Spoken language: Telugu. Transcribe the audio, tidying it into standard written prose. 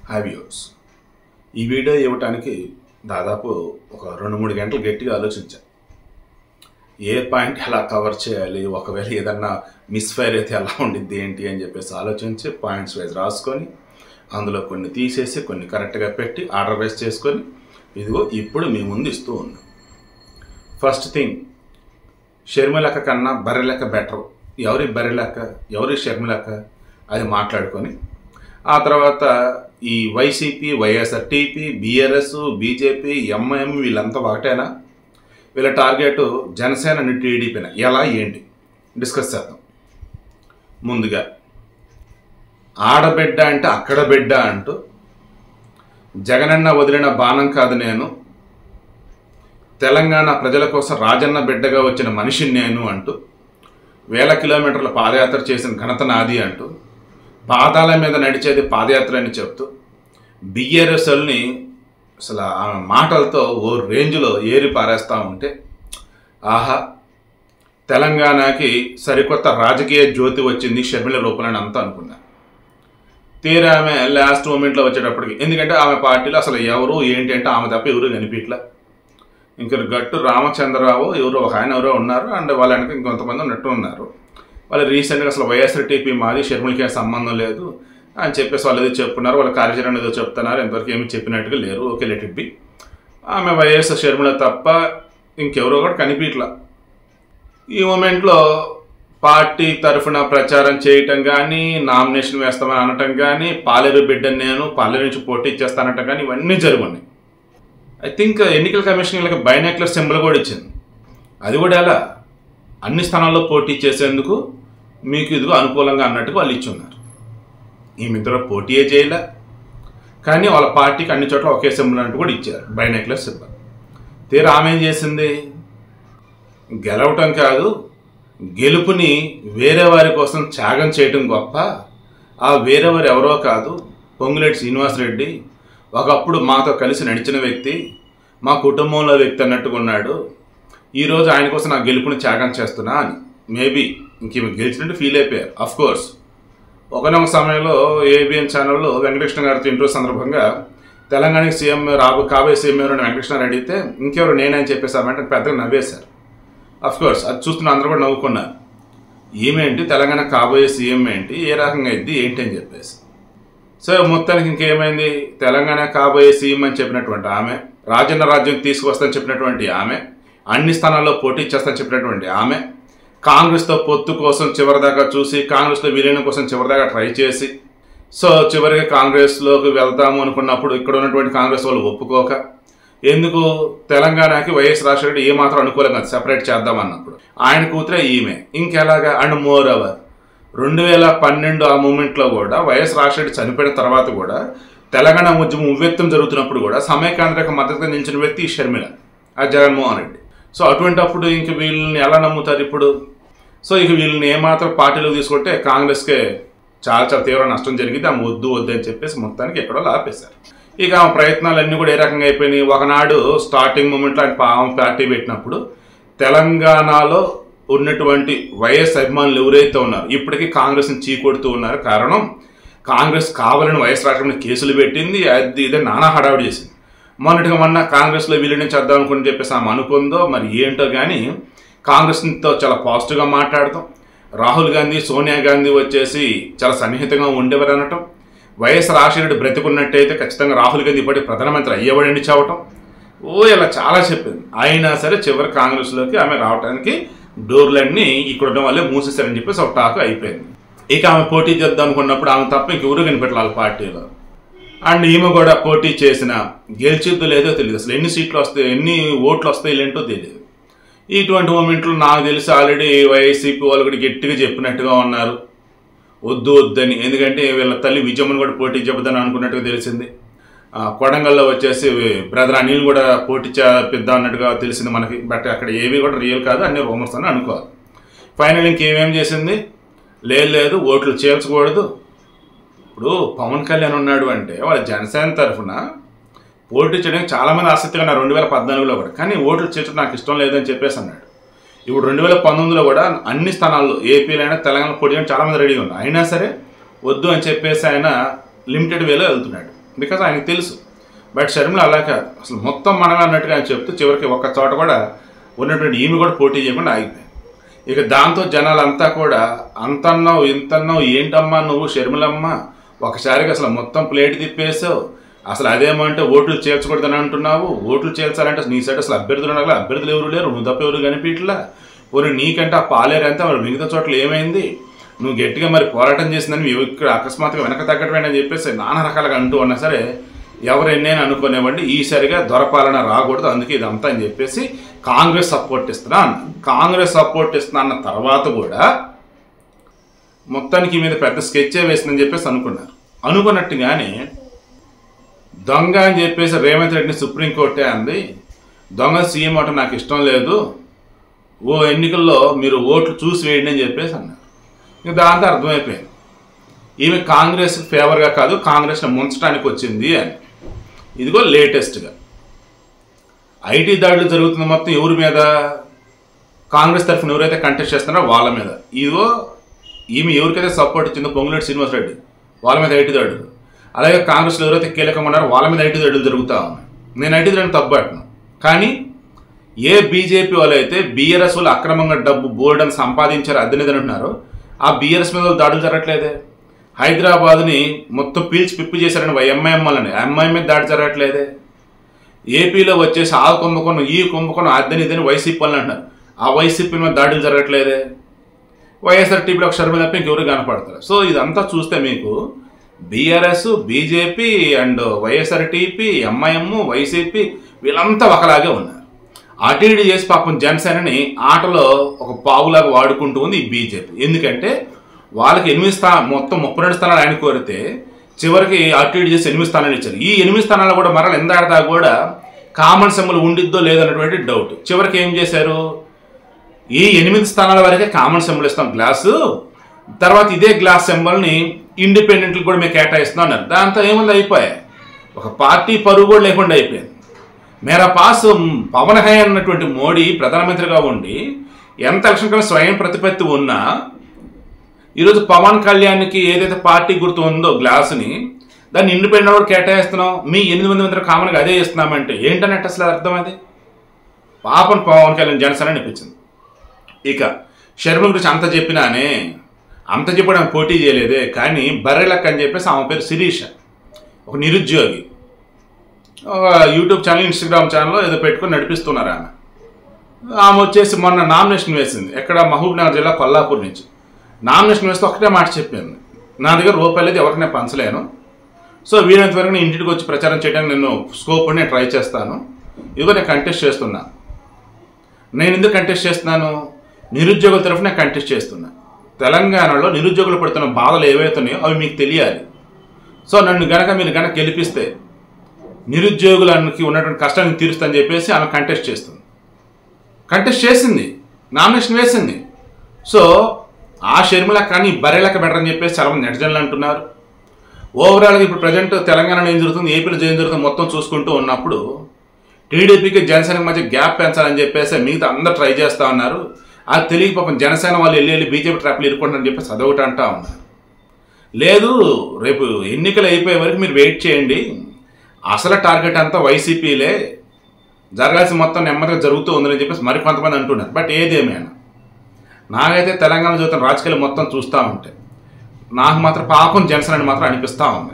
హై వ్యూవర్స్, ఈ వీడియో ఇవ్వటానికి దాదాపు ఒక 2-3 గంటలు గట్టిగా ఆలోచించాను. ఏ పాయింట్ ఎలా కవర్ చేయాలి, ఒకవేళ ఏదన్నా మిస్ఫైర్ అయితే ఎలా ఉండిద్ది ఏంటి అని చెప్పేసి ఆలోచించి పాయింట్స్ వైజ్ రాసుకొని అందులో కొన్ని తీసేసి కొన్ని కరెక్ట్గా పెట్టి ఆర్డర్ వైజ్ చేసుకొని ఇదిగో ఇప్పుడు మీ ముందు ఇస్తూ ఉన్నాను. ఫస్ట్ థింగ్, షర్మిలక్క కన్నా బర్రెలెక్క బెటర్. ఎవరి బర్రెలెక్క, ఎవరి షర్మిలక్క అది మాట్లాడుకొని ఆ తర్వాత ఈ YCP, YSRTP, BRS, BJP, MIM వీళ్ళంతా ఒకటేనా? వీళ్ళ టార్గెట్ జనసేన అని టీడీపీనా? ఎలా ఏంటి డిస్కస్ చేద్దాం. ముందుగా ఆడబిడ్డ అంటే అక్కడ బిడ్డ అంటూ జగనన్న వదిలిన బాణం కాదు నేను, తెలంగాణ ప్రజల కోసం రాజన్న బిడ్డగా వచ్చిన మనిషిని నేను అంటూ 1000 కిలోమీటర్ల పాదయాత్ర చేసిన ఘనత నాది అంటూ పాదాల మీద నడిచేది పాదయాత్ర అని చెప్తూ బీఆర్ఎస్ఎల్ని అసలు ఆమె మాటలతో ఓ రేంజ్లో ఏరి పారేస్తూ ఉంటే ఆహా, తెలంగాణకి సరికొత్త రాజకీయ జ్యోతి వచ్చింది షర్మిల రూపంలో అంతా అనుకున్నా. తీరా ఆమె లాస్ట్ మూమెంట్లో వచ్చేటప్పటికి, ఎందుకంటే ఆమె పార్టీలో అసలు ఎవరు ఏంటి అంటే ఆమె తప్ప ఎవరు కనిపించలే. ఇంక గట్టు రామచంద్రరావు ఎవరు ఒక ఆయన ఎవరో ఉన్నారు, అండ్ వాళ్ళ వెనక ఇంకొంతమంది ఉన్నట్టు ఉన్నారు. వాళ్ళు రీసెంట్గా అసలు వైఎస్ఆర్టీపీ మాది, షర్మిలకి సంబంధం లేదు అని చెప్పేసి వాళ్ళు ఏదో చెప్పున్నారు, వాళ్ళ కార్యాచరణ ఏదో చెప్తున్నారు, ఎంతవరకు ఏమి చెప్పినట్టుగా లేరు. Okay, let it be. ఆమె వైఎస్ షర్మిల తప్ప ఇంకెవరో కూడా కనిపించట్లా. ఈ మూమెంట్లో పార్టీ తరఫున ప్రచారం చేయటం కానీ, నామినేషన్ వేస్తామని అనటం కానీ, పాలేరు బిడ్డని నేను పాలేరు నుంచి పోటీ చేస్తానటం కానీ ఇవన్నీ జరుగున్నాయి. ఐ థింక్ ఎన్నికల కమిషన్ వీళ్ళకి బైనాక్యులర్ సింబల్ కూడా ఇచ్చింది. అది కూడా ఎలా, అన్ని స్థానాల్లో పోటీ చేసేందుకు మీకు ఇదిగో అనుకూలంగా అన్నట్టుగా వాళ్ళు ఇచ్చున్నారు. ఈ మిత్రులు పోటీయే చేయలే, కానీ వాళ్ళ పార్టీకి అన్ని చోట్ల ఒకే సింబల్ అంటూ కూడా ఇచ్చారు, బైనాక్యులర్ సింబల్. తీరా ఆమె ఏం చేసింది, గెలవటం కాదు, గెలుపుని వేరే వారి కోసం త్యాగం చేయటం గొప్ప. ఆ వేరే వారు ఎవరో కాదు, పొంగులేటి శ్రీనివాసరెడ్డి, ఒకప్పుడు మాతో కలిసి నడిచిన వ్యక్తి, మా కుటుంబంలో వ్యక్తి అన్నట్టుగా ఉన్నాడు. ఈరోజు ఆయన కోసం నా గెలుపుని త్యాగం చేస్తున్నా అని మేబీ ఇంకేమి గెలిచినట్టు ఫీల్ అయిపోయారు. అఫ్కోర్స్ ఒకనొక సమయంలో ఏబిఎన్ ఛానల్లో వెంకటకృష్ణ గారితో ఇంటర్వ్యూ సందర్భంగా తెలంగాణకి సీఎం కాబోయే సీఎం ఎవరైనా వెంకటకృష్ణ అడిగితే ఇంకెవరు నేనని చెప్పేసామంటే పెద్దగా నవ్వేశారు. అఫ్కోర్స్ అది చూస్తున్న అందరూ కూడా నవ్వుకున్నారు. ఏమేంటి తెలంగాణ కాబోయే సీఎం ఏంటి, ఏ రకంగా అయింది ఏంటి అని చెప్పేసి. సో మొత్తానికి ఇంకేమైంది, తెలంగాణ కాబోయే సీఎం అని చెప్పినటువంటి ఆమె, రాజన్న రాజ్యం తీసుకొస్తానని చెప్పినటువంటి ఆమె, అన్ని స్థానాల్లో పోటీ చేస్తానని చెప్పినటువంటి ఆమె, కాంగ్రెస్తో పొత్తు కోసం చివరిదాకా చూసి, కాంగ్రెస్లో విలీనం కోసం చివరిదాకా ట్రై చేసి, సో చివరికి కాంగ్రెస్లోకి వెళ్తాము అనుకున్నప్పుడు ఇక్కడ ఉన్నటువంటి కాంగ్రెస్ వాళ్ళు ఒప్పుకోక, ఎందుకు తెలంగాణకి వైఎస్ రాజశేఖర ఏమాత్రం అనుకూలంగా సెపరేట్ చేద్దామన్నప్పుడు ఆయన కూతురే ఈమె. ఇంకెలాగా, అండ్ మోర్ ఓవర్ 2012 ఆ మూమెంట్లో కూడా వైఎస్ రాజశేఖర చనిపోయిన తర్వాత కూడా తెలంగాణ ఉద్యమం ఉవ్వెత్తం జరుగుతున్నప్పుడు కూడా సమైక్యాంధ్రకు మద్దతుగా నిలిచిన వ్యక్తి షర్మిల, ఆ జగన్మోహన్ రెడ్డి. సో అటువంటిప్పుడు ఇంక వీళ్ళని ఎలా నమ్ముతారు ఇప్పుడు? సో ఇక వీళ్ళని ఏమాత్రం పార్టీలో తీసుకుంటే కాంగ్రెస్కే చాలా చాలా తీవ్ర నష్టం జరిగింది. ఆమె వద్దు అని చెప్పేసి మొత్తానికి ఎక్కడో ఆపేశారు. ఇక ఆమె ప్రయత్నాలన్నీ కూడా ఏ రకంగా అయిపోయినాయి. ఒకనాడు స్టార్టింగ్ మూమెంట్లో ఆమె పార్టీ పెట్టినప్పుడు తెలంగాణలో ఉన్నటువంటి వైఎస్ అభిమానులు ఎవరైతే ఉన్నారో ఇప్పటికీ కాంగ్రెస్ని చీకొడుతూ ఉన్నారు. కారణం, కాంగ్రెస్ కావాలని వైఎస్ రాష్ట్రంలో కేసులు పెట్టింది, అది ఇదే నానా హడావిడి చేసింది. మొన్న కాంగ్రెస్లో విలీనం చేద్దాం అనుకుని చెప్పేసి ఆమె అనుకుందో మరి ఏంటో కానీ కాంగ్రెస్తో చాలా పాజిటివ్గా మాట్లాడతాం. రాహుల్ గాంధీ, సోనియా గాంధీ వచ్చేసి చాలా సన్నిహితంగా ఉండేవారు అనటం, వైఎస్ రాజశేఖర ఖచ్చితంగా ఖచ్చితంగా రాహుల్ గాంధీ ఇప్పటి ప్రధానమంత్రి అయ్యేవాడని చెప్పటం, ఇలా చాలా చెప్పింది. అయినా సరే చివరి కాంగ్రెస్లోకి ఆమె రావడానికి డోర్లన్నీ ఇక్కడ ఉన్న వాళ్ళే మూసేశారని చెప్పేసి ఒక టాక్ అయిపోయింది. ఇక ఆమె పోటీ చేద్దాం అనుకున్నప్పుడు ఆమె తప్ప ఇంకెవరు కనిపెట్టాలి పార్టీలో. అండ్ ఈమె కూడా పోటీ చేసిన గెలిచిద్దో లేదో తెలియదు, అసలు ఎన్ని సీట్లు వస్తాయి, ఎన్ని ఓట్లు వస్తాయి ఏంటో తెలియదు. ఇటువంటి మూమెంట్లో నాకు తెలిసి ఆల్రెడీ వైసీపీ వాళ్ళు కూడా గట్టిగా చెప్పినట్టుగా ఉన్నారు వద్దని. ఎందుకంటే వీళ్ళ తల్లి విజయమ్మను కూడా పోటీ చెప్పదని అనుకున్నట్టుగా తెలిసింది. కొడంగల్లో వచ్చేసి బ్రదర్ అనిల్ కూడా పోటీ చేపిద్దాం అన్నట్టుగా తెలిసింది మనకి. బట్ అక్కడ ఏవి కూడా రియల్ కాదు, అన్ని రూమర్స్ అని అనుకోవాలి. ఫైనల్ ఇంకేమేం చేసింది, లేదు ఓట్లు చేర్చకూడదు. ఇప్పుడు పవన్ కళ్యాణ్ ఉన్నాడు అంటే వాళ్ళ జనసేన తరఫున పోటీ చేయడానికి చాలామంది ఆసక్తిగా ఉన్నారు 2014లో కూడా, కానీ ఓట్లు చేర్చడం నాకు ఇష్టం లేదని చెప్పేసి అన్నాడు. ఇప్పుడు 2019లో కూడా అన్ని స్థానాల్లో ఏపీలో అయినా తెలంగాణలో పోటీ చేయడానికి చాలామంది రెడీగా ఉన్నారు. అయినా సరే వద్దు అని చెప్పేసి ఆయన లిమిటెడ్ వేలో వెళ్తున్నాడు. బికాజ్ ఆయనకు తెలుసు. బట్ షర్మిల అలా కాదు, అసలు మొత్తం మనమే అన్నట్టుగా ఆయన చెప్తూ చివరికి ఒక్క చోట కూడా ఉన్నటువంటి ఈమె కూడా పోటీ చేయకుండా ఆగిపోయింది. ఇక దాంతో జనాలంతా కూడా అంతన్నావు ఇంతన్నావు ఏంటమ్మా నువ్వు షర్మిలమ్మ, ఒకసారిగా అసలు మొత్తం ప్లేట్ తిప్పేసావు, అసలు అదేమంటే ఓట్లు చేర్చకూడదని అంటున్నావు, ఓట్లు చేర్చాలంటే నీ సైడ్ అసలు అభ్యర్థులు ఉండాలి, అభ్యర్థులు ఎవరు లేరు, నువ్వు తప్ప ఎవరు కనిపించట్లా, పోనీ నీకంటే ఆ పాలేరు అంతా మరి మిగతా చోట్ల ఏమైంది, నువ్వు గట్టిగా మరి పోరాటం చేసిందని ఇక్కడ అకస్మాత్తుగా వెనక తగ్గటమేనని చెప్పేసి నానా రకాలుగా అంటూ ఉన్నా సరే ఎవరు ఎన్నైనా అనుకునేవాడి ఈసారిగా దొరపాలన రాకూడదు, అందుకే ఇదంతా అని చెప్పేసి కాంగ్రెస్ సపోర్ట్ ఇస్తున్నా అన్న. కాంగ్రెస్ సపోర్ట్ ఇస్తున్నా అన్న తర్వాత కూడా మొత్తానికి మీద పెద్ద స్కెచ్చే వేసిందని చెప్పేసి అనుకున్నారు. అనుకున్నట్టుగానే దొంగ అని చెప్పేసి రేవంత్ రెడ్డిని సుప్రీంకోర్టే అంది, దొంగ సీఎం అవటం నాకు ఇష్టం లేదు, ఓ ఎన్నికల్లో మీరు ఓట్లు చూసి వేయండి అని చెప్పేసి అన్నారు. ఇక దాంతో అర్థమైపోయింది ఈమె కాంగ్రెస్ ఫేవర్గా కాదు, కాంగ్రెస్ని ముంచడానికి వచ్చింది అని. ఇదిగో లేటెస్ట్గా ఐటీ దాడులు జరుగుతున్న మొత్తం ఎవరి మీద, కాంగ్రెస్ తరఫున ఎవరైతే కంటెస్ట్ చేస్తున్నారో వాళ్ళ మీద. ఇదిగో ఈమె ఎవరికైతే సపోర్ట్ ఇచ్చిందో పొంగులేటి శ్రీనివాసరెడ్డి వాళ్ళ మీద ఐటీ దాడులు, అలాగే కాంగ్రెస్లో ఎవరైతే కీలకంగా ఉన్నారో వాళ్ళ మీద ఐటీ దాడులు జరుగుతూ ఉన్నాయి. నేను ఐటీ దాడిని తప్పుపట్టను, కానీ ఏ బీజేపీ వాళ్ళు అయితే బీఆర్ఎస్ వాళ్ళు అక్రమంగా డబ్బు బోర్డు అని సంపాదించారు అద్దెనిదని అంటున్నారో ఆ బీఆర్ఎస్ మీద వాళ్ళు దాడులు జరగట్లేదే. హైదరాబాద్ని మొత్తం పీల్చి పిప్పి చేశారని ఎంఐఎం వాళ్ళని, ఎంఐఎం మీద దాడి జరగట్లేదే. ఏపీలో వచ్చేసి ఆ కుంభకోణం ఈ కుంభకోణం అద్దెనిదని వైసీపీ వాళ్ళని అంటున్నారు, ఆ వైసీపీ మీద దాడులు జరగట్లేదే. వైఎస్ఆర్టీపీలో ఒక షర్మిల తప్ప ఇంకెవరు కనపడతారు. సో ఇదంతా చూస్తే మీకు BRS, BJP and YSRTP, MIM, YCP వీళ్ళంతా ఒకలాగే ఉన్నారు. అటు ఇటు చేసి పాపం జనసేనని ఆటలో ఒక పావులాగా వాడుకుంటూ ఉంది ఈ బీజేపీ. ఎందుకంటే వాళ్ళకి 8 మొత్తం 32 స్థానాలు ఆయన కోరితే చివరికి అటు ఇటు చేసి 8 స్థానాలు ఇచ్చారు. ఈ 8 స్థానాలు కూడా మరల ఎందాడదా కూడా కామన్ సింబల్ ఉండిద్దో లేదన్నటువంటి డౌట్. చివరికి ఏం చేశారు, ఈ 8 స్థానాల వరకే కామన్ సింబల్ ఇస్తాం గ్లాసు, తర్వాత ఇదే గ్లాస్ సింబల్ని ఇండిపెండెంట్కి కూడా మేము కేటాయిస్తున్నాం అన్నారు. దాంతో ఏముంది, అయిపోయాయి. ఒక పార్టీ పరువు కూడా లేకుండా అయిపోయింది. మేరా పాస్ పవన్ హై అన్నటువంటి మోడీ ప్రధానమంత్రిగా ఉండి ఎంత ఎలక్షన్ కన్నా స్వయం ప్రతిపత్తి ఉన్నా ఈరోజు పవన్ కళ్యాణ్కి ఏదైతే పార్టీ గుర్తు ఉందో గ్లాసుని దాన్ని ఇండిపెండెంట్ కూడా కేటాయిస్తున్నాం, మీ 8 మంది కామన్గా అదే ఇస్తున్నామంటే ఏంటన్నట్టు అసలు అర్థం. అది పాపం పవన్ కళ్యాణ్ జనసేన అనిపించింది. ఇక షర్మిల గురించి అంత చెప్పినానే, అంత చెప్పడం పోటీ చేయలేదే, కానీ బర్రెలక్క అని చెప్పేసి ఆమె పేరు శిరీష, ఒక నిరుద్యోగి, యూట్యూబ్ ఛానల్ ఇన్స్టాగ్రామ్ ఛానల్లో ఏదో పెట్టుకొని నడిపిస్తున్నారు ఆమె. ఆమె వచ్చేసి మొన్న నామినేషన్ వేసింది, ఎక్కడ మహబూబ్నగర్ జిల్లా కొల్లాపూర్ నుంచి. నామినేషన్ వేస్తే ఒకటే మాట చెప్పింది, నా దగ్గర రూపాయలు అయితే ఎవరికి నేను పంచలేను, సో వీలైనంత వరకు నేను ఇంటికి వచ్చి ప్రచారం చేయడానికి నేను స్కోప్ నేను ట్రై చేస్తాను, ఇదిగో నేను కంటెస్ట్ చేస్తున్నాను. నేను ఎందుకు కంటెస్ట్ చేస్తున్నాను, నిరుద్యోగుల తరఫున కంటెస్ట్ చేస్తున్నా. తెలంగాణలో నిరుద్యోగులు పడుతున్న బాధలు ఏవైతున్నాయో అవి మీకు తెలియాలి. సో నన్ను మీరు గనక గెలిపిస్తే నిరుద్యోగులకి ఉన్నటువంటి కష్టాన్ని తీరుస్తుందని చెప్పేసి ఆమె కంటెస్ట్ చేస్తుంది. కంటెస్ట్ చేసింది, నామినేషన్ వేసింది. సో ఆ షర్మిల కానీ బర్రెలక బెటర్ అని చెప్పేసి చాలా మంది నెటిజన్లు అంటున్నారు. ఓవరాల్గా ఇప్పుడు ప్రజెంట్ తెలంగాణలో ఏం జరుగుతుంది, ఏపీలో ఏం జరుగుతుంది మొత్తం చూసుకుంటూ ఉన్నప్పుడు టీడీపీకి జనసేనకి మధ్య గ్యాప్ పెంచాలని చెప్పేసి మిగతా అందరూ ట్రై చేస్తూ ఉన్నారు. అది తెలియక పాపం జనసేన వాళ్ళు వెళ్ళి బీజేపీ ట్రాప్లు ఇరుకుంటారని చెప్పేసి అదొకటి అంటూ ఉన్నారు. లేదు, రేపు ఎన్నికలు అయిపోయే వరకు మీరు వెయిట్ చేయండి, అసలు టార్గెట్ అంతా వైసీపీలే, జరగాల్సిన మొత్తం నెమ్మదిగా జరుగుతూ ఉందని చెప్పేసి మరి కొంతమంది అంటున్నారు. బట్ ఏదేమైనా నాకైతే తెలంగాణ చూస్తున్న రాజకీయాలు మొత్తం చూస్తూ ఉంటే నాకు మాత్రం పాపం జనసేన మాత్రం అనిపిస్తూ ఉంది.